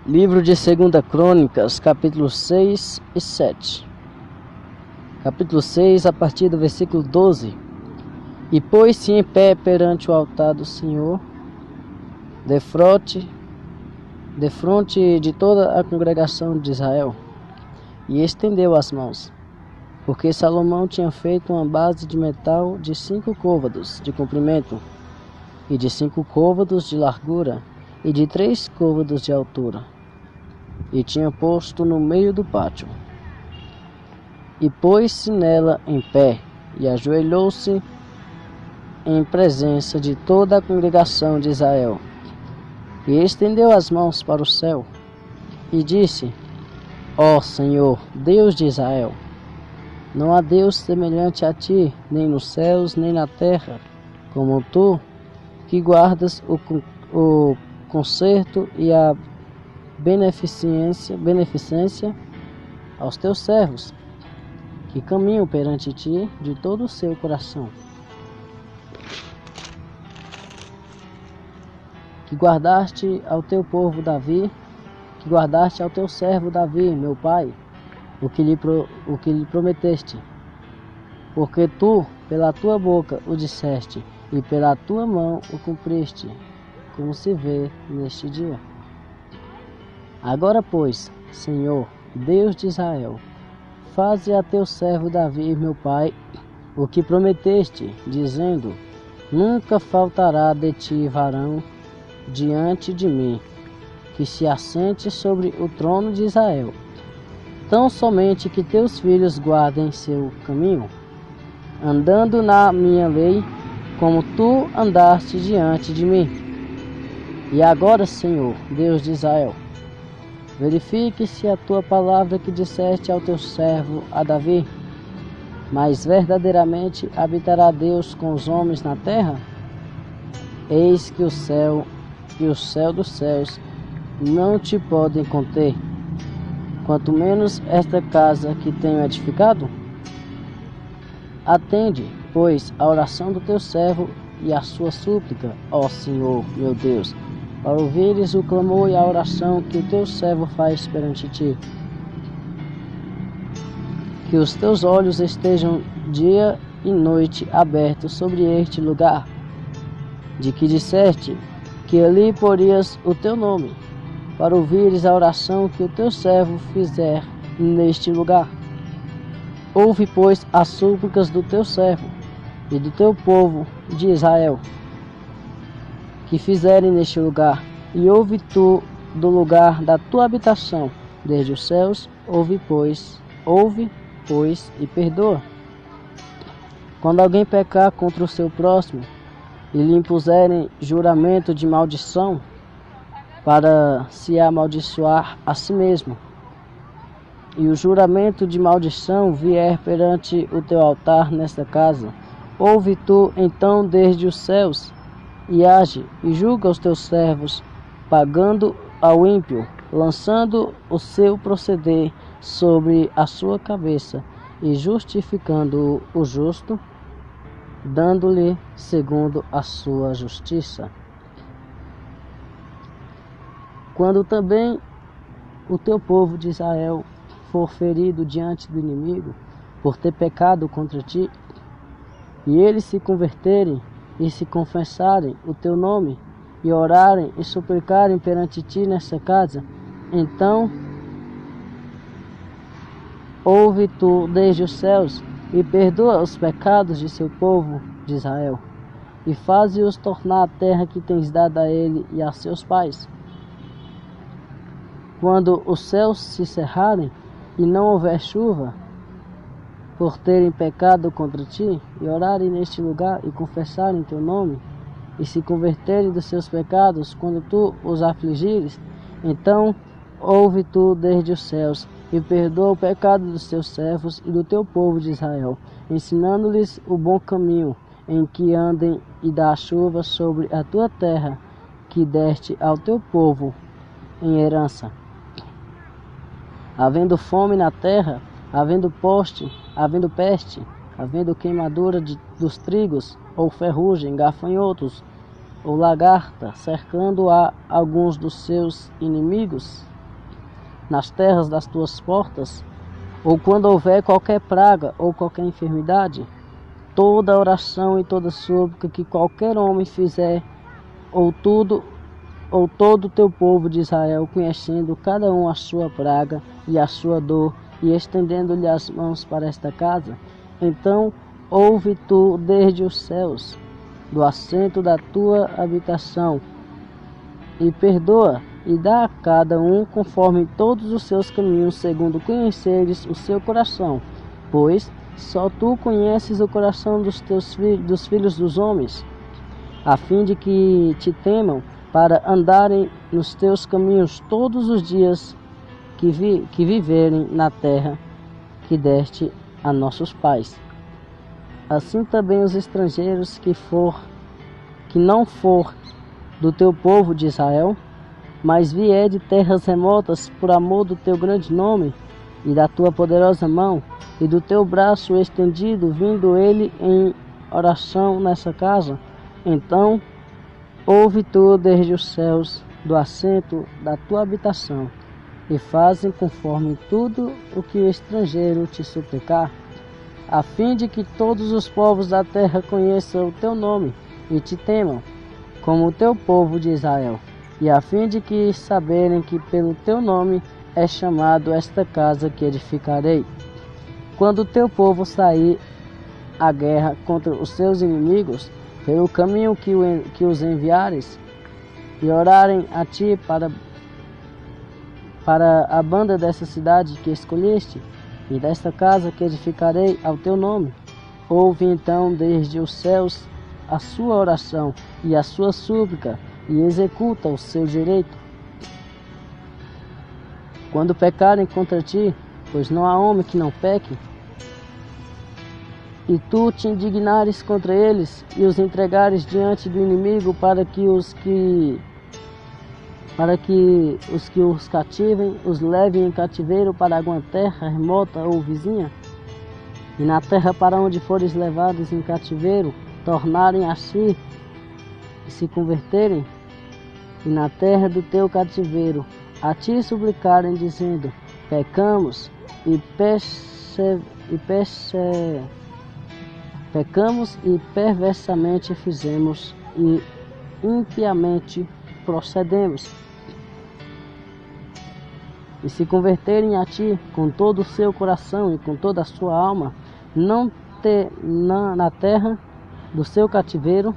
Livro de 2 Crônicas, capítulo 6 e 7. Capítulo 6, a partir do versículo 12. E pôs-se em pé perante o altar do Senhor, defronte de toda a congregação de Israel, e estendeu as mãos, porque Salomão tinha feito uma base de metal de 5 côvados de comprimento, e de 5 côvados de largura, e de 3 côvados de altura, e tinha posto no meio do pátio. E pôs-se nela em pé, e ajoelhou-se em presença de toda a congregação de Israel, e estendeu as mãos para o céu, e disse: Ó Senhor, Deus de Israel, não há Deus semelhante a ti, nem nos céus, nem na terra, como tu, que guardas o conserto e a beneficência aos teus servos, que caminham perante ti de todo o seu coração. Que guardaste ao teu povo Davi, que guardaste ao teu servo Davi, meu pai, o que lhe prometeste. Porque tu, pela tua boca, o disseste, e pela tua mão o cumpriste, como se vê neste dia. Agora, pois, Senhor, Deus de Israel, faze a teu servo Davi, meu pai, o que prometeste, dizendo: Nunca faltará de ti varão diante de mim, que se assente sobre o trono de Israel. Tão somente que teus filhos guardem seu caminho, andando na minha lei, como tu andaste diante de mim. E agora, Senhor, Deus de Israel, verifique se a tua palavra que disseste ao teu servo a Davi, mas verdadeiramente habitará Deus com os homens na terra? Eis que o céu dos céus não te podem conter, quanto menos esta casa que tenho edificado. Atende, pois, a oração do teu servo e a sua súplica, ó Senhor, meu Deus, para ouvires o clamor e a oração que o teu servo faz perante ti. Que os teus olhos estejam dia e noite abertos sobre este lugar, de que disseste que ali porias o teu nome, para ouvires a oração que o teu servo fizer neste lugar. Ouve, pois, as súplicas do teu servo e do teu povo de Israel, que fizerem neste lugar, e ouve tu do lugar da tua habitação, desde os céus, ouve, pois, e perdoa. Quando alguém pecar contra o seu próximo, e lhe impuserem juramento de maldição, para se amaldiçoar a si mesmo, e o juramento de maldição vier perante o teu altar nesta casa, ouve tu então desde os céus, e age, e julga os teus servos, pagando ao ímpio, lançando o seu proceder sobre a sua cabeça, e justificando o justo, dando-lhe segundo a sua justiça. Quando também o teu povo de Israel for ferido diante do inimigo, por ter pecado contra ti, e eles se converterem e se confessarem o teu nome, e orarem e suplicarem perante ti nesta casa, então ouve tu desde os céus, e perdoa os pecados de seu povo de Israel, e faze-os tornar a terra que tens dado a ele e a seus pais. Quando os céus se cerrarem, e não houver chuva, por terem pecado contra ti, e orarem neste lugar, e confessarem teu nome, e se converterem dos seus pecados, quando tu os afligires, então ouve tu desde os céus, e perdoa o pecado dos teus servos e do teu povo de Israel, ensinando-lhes o bom caminho em que andem, e dá a chuva sobre a tua terra, que deste ao teu povo em herança. Havendo fome na terra, havendo peste, havendo queimadura dos trigos, ou ferrugem, gafanhotos, ou lagarta, cercando a alguns dos seus inimigos, nas terras das tuas portas, ou quando houver qualquer praga ou qualquer enfermidade, toda oração e toda súplica que qualquer homem fizer, ou todo o teu povo de Israel, conhecendo cada um a sua praga e a sua dor, e estendendo-lhe as mãos para esta casa, então ouve tu desde os céus, do assento da tua habitação, e perdoa, e dá a cada um conforme todos os seus caminhos, segundo conheceres o seu coração, pois só tu conheces o coração dos filhos dos homens, a fim de que te temam, para andarem nos teus caminhos todos os dias que viverem na terra que deste a nossos pais. Assim também os estrangeiros que não for do teu povo de Israel, mas vier de terras remotas por amor do teu grande nome e da tua poderosa mão e do teu braço estendido, vindo ele em oração nessa casa, então ouve tu desde os céus, do assento da tua habitação, e fazem conforme tudo o que o estrangeiro te suplicar, a fim de que todos os povos da terra conheçam o teu nome e te temam, como o teu povo de Israel, e a fim de que saberem que pelo teu nome é chamado esta casa que edificarei. Quando o teu povo sair à guerra contra os seus inimigos, pelo caminho que os enviares, e orarem a ti para a banda dessa cidade que escolheste, e desta casa que edificarei ao teu nome, ouve então desde os céus a sua oração e a sua súplica, e executa o seu direito. Quando pecarem contra ti, pois não há homem que não peque, e tu te indignares contra eles, e os entregares diante do inimigo, para que os que os cativem, os levem em cativeiro para alguma terra remota ou vizinha, e na terra para onde fores levados em cativeiro, tornarem a si e se converterem, e na terra do teu cativeiro a ti suplicarem, dizendo: pecamos e perversamente fizemos, e impiamente procedemos, e se converterem a ti com todo o seu coração e com toda a sua alma, na terra do seu cativeiro,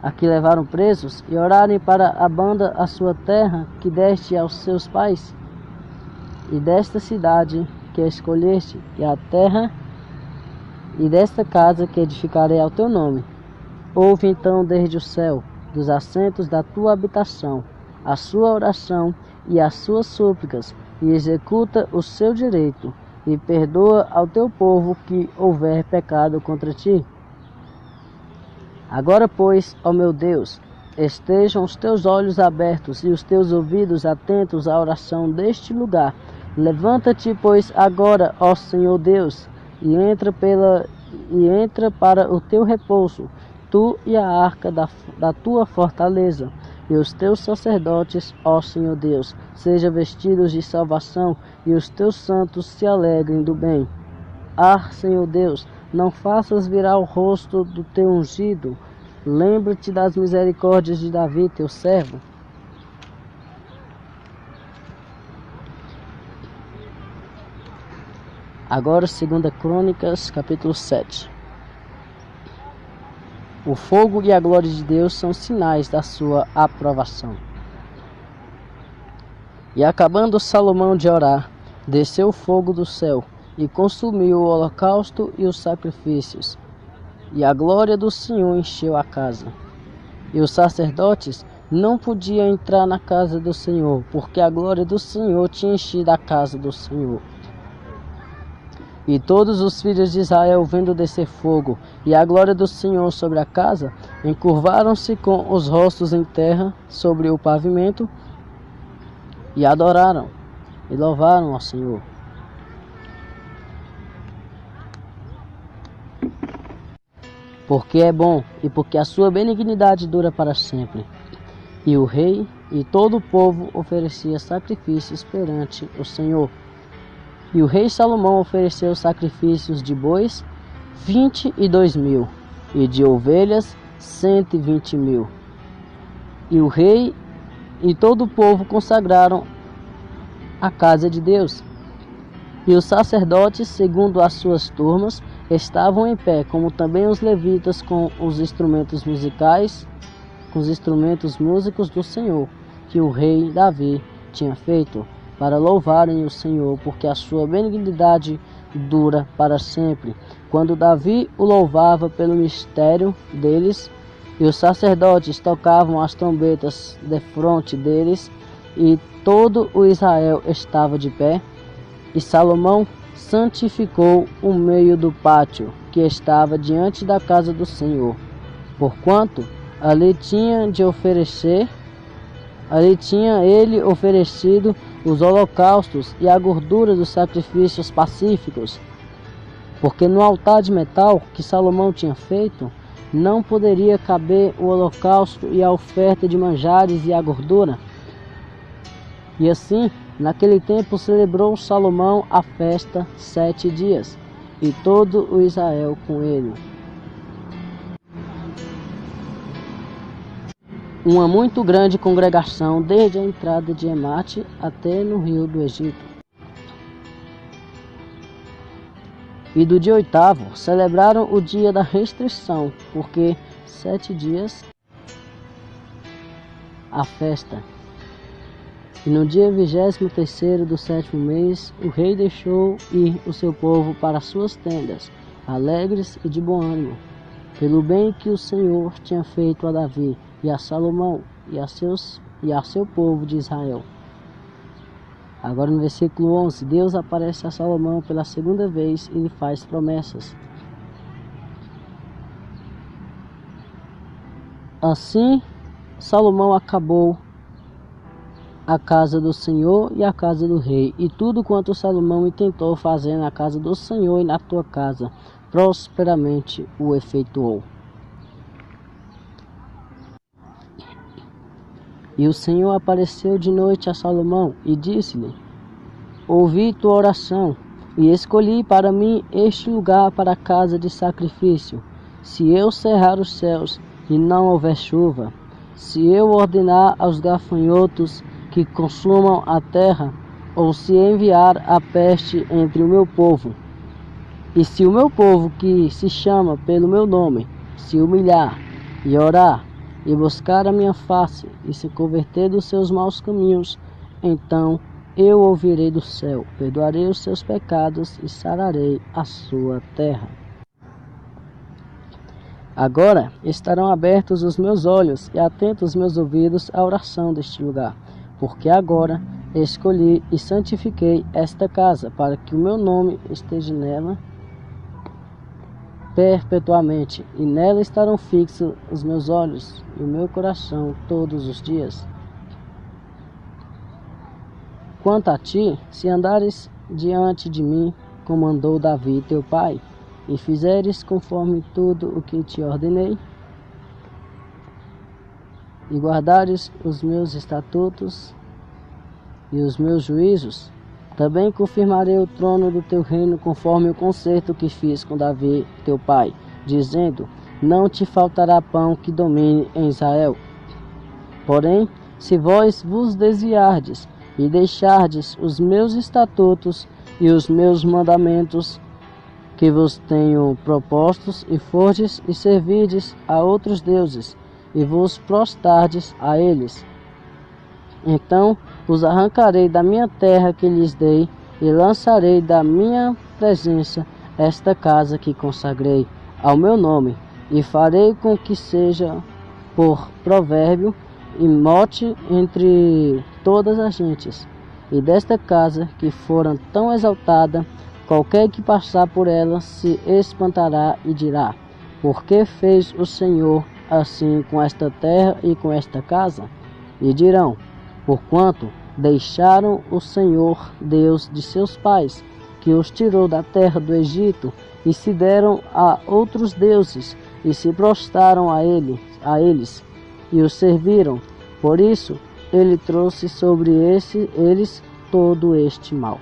a que levaram presos, e orarem para a banda a sua terra que deste aos seus pais, e desta cidade que escolheste, e a terra e desta casa que edificarei ao teu nome, ouve então desde o céu, dos assentos da tua habitação, a sua oração e as suas súplicas, e executa o seu direito, e perdoa ao teu povo que houver pecado contra ti. Agora, pois, ó meu Deus, estejam os teus olhos abertos e os teus ouvidos atentos à oração deste lugar. Levanta-te, pois, agora, ó Senhor Deus, e entra para o teu repouso, tu e a arca da tua fortaleza, e os teus sacerdotes, ó Senhor Deus, sejam vestidos de salvação, e os teus santos se alegrem do bem. Ah, Senhor Deus, não faças virar o rosto do teu ungido. Lembra-te das misericórdias de Davi, teu servo. Agora, 2 Crônicas, capítulo 7. O fogo e a glória de Deus são sinais da sua aprovação. E acabando Salomão de orar, desceu o fogo do céu, e consumiu o holocausto e os sacrifícios, e a glória do Senhor encheu a casa. E os sacerdotes não podiam entrar na casa do Senhor, porque a glória do Senhor tinha enchido a casa do Senhor. E todos os filhos de Israel, vendo descer fogo e a glória do Senhor sobre a casa, encurvaram-se com os rostos em terra sobre o pavimento, e adoraram e louvaram ao Senhor. Porque é bom, e porque a sua benignidade dura para sempre. E o rei e todo o povo oferecia sacrifícios perante o Senhor. E o rei Salomão ofereceu sacrifícios de bois 22.000, e de ovelhas 120.000. E o rei e todo o povo consagraram a casa de Deus. E os sacerdotes, segundo as suas turmas, estavam em pé, como também os levitas com os instrumentos musicais, com os instrumentos músicos do Senhor, que o rei Davi tinha feito, para louvarem o Senhor, porque a sua benignidade dura para sempre. Quando Davi o louvava pelo mistério deles, e os sacerdotes tocavam as trombetas defronte deles, e todo o Israel estava de pé, e Salomão santificou o meio do pátio que estava diante da casa do Senhor, porquanto ali tinha ele oferecido os holocaustos e a gordura dos sacrifícios pacíficos, porque no altar de metal que Salomão tinha feito, não poderia caber o holocausto e a oferta de manjares e a gordura. E assim, naquele tempo celebrou Salomão a festa 7 dias, e todo o Israel com ele. Uma muito grande congregação, desde a entrada de Emate até no rio do Egito. E do dia 8º celebraram o dia da restrição, porque 7 dias a festa. E no dia 23º do 7º mês, o rei deixou ir o seu povo para suas tendas, alegres e de bom ânimo, pelo bem que o Senhor tinha feito a Davi e a Salomão e a seu povo de Israel. Agora no versículo 11, Deus aparece a Salomão pela segunda vez e lhe faz promessas. Assim, Salomão acabou a casa do Senhor e a casa do rei, e tudo quanto Salomão intentou fazer na casa do Senhor e na tua casa, prosperamente o efetuou. E o Senhor apareceu de noite a Salomão e disse-lhe: ouvi tua oração e escolhi para mim este lugar para a casa de sacrifício. Se eu cerrar os céus e não houver chuva, se eu ordenar aos gafanhotos que consumam a terra, ou se enviar a peste entre o meu povo, e se o meu povo que se chama pelo meu nome se humilhar e orar e buscar a minha face e se converter dos seus maus caminhos, então eu ouvirei do céu, perdoarei os seus pecados e sararei a sua terra. Agora estarão abertos os meus olhos e atentos os meus ouvidos à oração deste lugar, porque agora escolhi e santifiquei esta casa, para que o meu nome esteja nela perpetuamente, e nela estarão fixos os meus olhos e o meu coração todos os dias. Quanto a ti, se andares diante de mim, como andou Davi teu pai, e fizeres conforme tudo o que te ordenei, e guardares os meus estatutos e os meus juízos, também confirmarei o trono do teu reino conforme o concerto que fiz com Davi teu pai, dizendo: não te faltará pão que domine em Israel. Porém, se vós vos desviardes e deixardes os meus estatutos e os meus mandamentos que vos tenho propostos, e fordes e servirdes a outros deuses, e vos prostardes a eles, então os arrancarei da minha terra que lhes dei, e lançarei da minha presença esta casa que consagrei ao meu nome, e farei com que seja por provérbio e mote entre todas as gentes. E desta casa que fora tão exaltada, qualquer que passar por ela se espantará e dirá: por que fez o Senhor assim com esta terra e com esta casa? E dirão: porquanto deixaram o Senhor Deus de seus pais, que os tirou da terra do Egito, e se deram a outros deuses, e se prostraram a eles, e os serviram. Por isso ele trouxe sobre eles todo este mal.